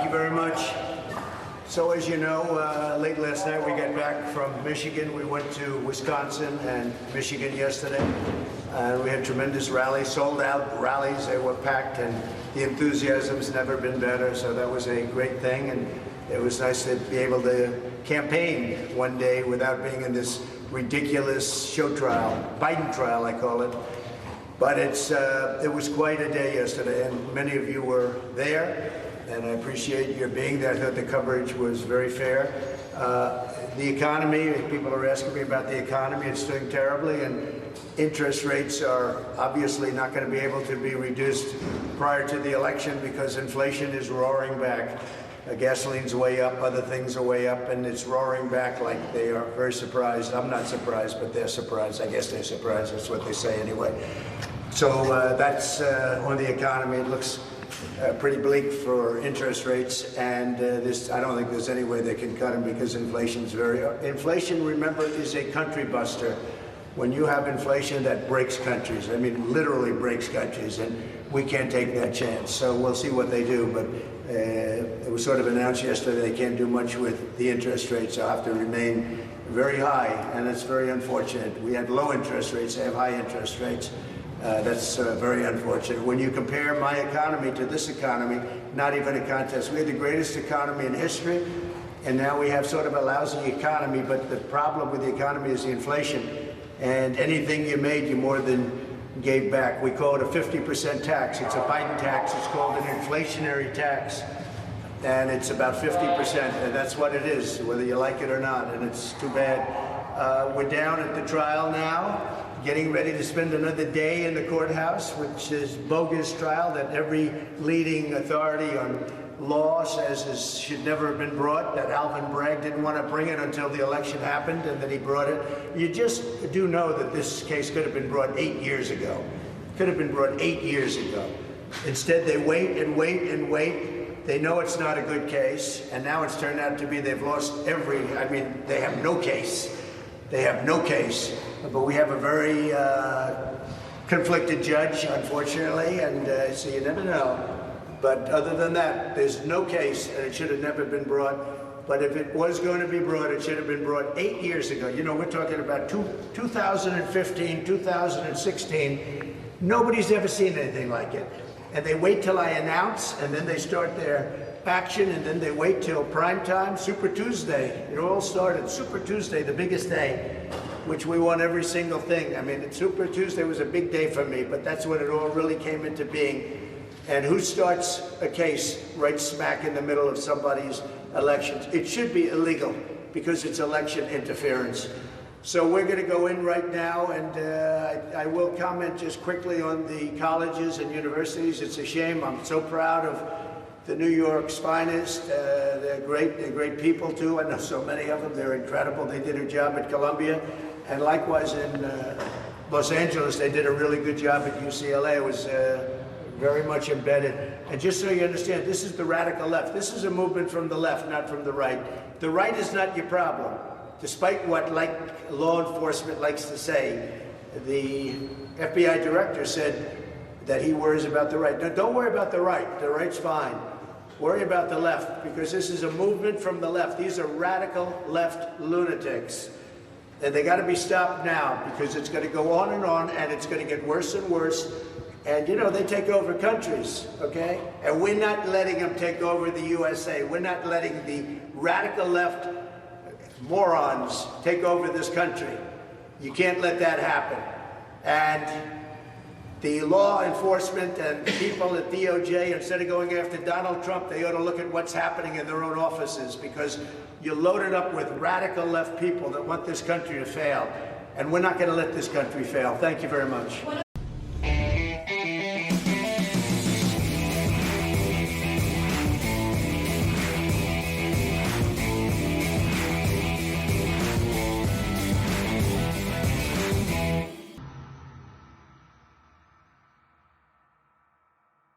you very much. So as you know, late last night we got back from Michigan. We went to Wisconsin and Michigan yesterday. We had tremendous rallies, sold out rallies. They were packed and the enthusiasm's never been better. So that was a great thing. And it was nice to be able to campaign one day without being in this ridiculous show trial, Biden trial I call it. But it was quite a day yesterday, and many of you were there, and I appreciate your being there. I thought the coverage was very fair. The economy, people are asking me about the economy. It's doing terribly, and interest rates are obviously not going to be able to be reduced prior to the election because inflation is roaring back. Gasoline's way up, other things are way up, and it's roaring back like they are very surprised. I'm not surprised, but they're surprised. I guess they're surprised. That's what they say anyway. So that's on the economy. It looks pretty bleak for interest rates, and I don't think there's any way they can cut them because inflation, remember, is a country buster. When you have inflation, that breaks countries. I mean, literally breaks countries, and we can't take that chance. So we'll see what they do, but it was sort of announced yesterday they can't do much with the interest rates. They'll have to remain very high, and it's very unfortunate. We had low interest rates, they have high interest rates. That's very unfortunate. When you compare my economy to this economy, not even a contest. We had the greatest economy in history, and now we have sort of a lousy economy, but the problem with the economy is the inflation. And anything you made, you more than gave back. We call it a 50% tax. It's a Biden tax. It's called an inflationary tax. And it's about 50%, and that's what it is, whether you like it or not, and it's too bad. We're down at the trial now, getting ready to spend another day in the courthouse, which is bogus trial that every leading authority on law says should never have been brought, that Alvin Bragg didn't want to bring it until the election happened, and then he brought it. You just do know that this case could have been brought 8 years ago. Could have been brought 8 years ago. Instead, they wait and wait and wait. They know it's not a good case, and now it's turned out to be they've lost they have no case. They have no case, but we have a very conflicted judge, unfortunately, and so you never know. But other than that, there's no case, and it should have never been brought. But if it was going to be brought, it should have been brought 8 years ago. You know, we're talking about 2015, 2016. Nobody's ever seen anything like it. And they wait till I announce, and then they start their action, and then they wait till prime time, Super Tuesday. It all started Super Tuesday, the biggest day, which we won every single thing. I mean, Super Tuesday was a big day for me, but that's when it all really came into being. And who starts a case right smack in the middle of somebody's elections? It should be illegal because it's election interference. So we're going to go in right now, and I will comment just quickly on the colleges and universities. It's a shame. I'm so proud of the New York's finest. They're great people too. I know so many of them. They're incredible. They did a job at Columbia, and likewise in Los Angeles, they did a really good job at UCLA. It was very much embedded. And just so you understand, this is the radical left. This is a movement from the left, not from the right. The right is not your problem, despite what law enforcement likes to say. The FBI director said that he worries about the right. No, don't worry about the right. The right's fine. Worry about the left, because this is a movement from the left. These are radical left lunatics. And they got to be stopped now, because it's going to go on, and it's going to get worse and worse. And, you know, they take over countries, okay? And we're not letting them take over the USA. We're not letting the radical left morons take over this country. You can't let that happen. And the law enforcement and the people at DOJ, instead of going after Donald Trump, they ought to look at what's happening in their own offices, because you're loaded up with radical left people that want this country to fail. And we're not going to let this country fail. Thank you very much.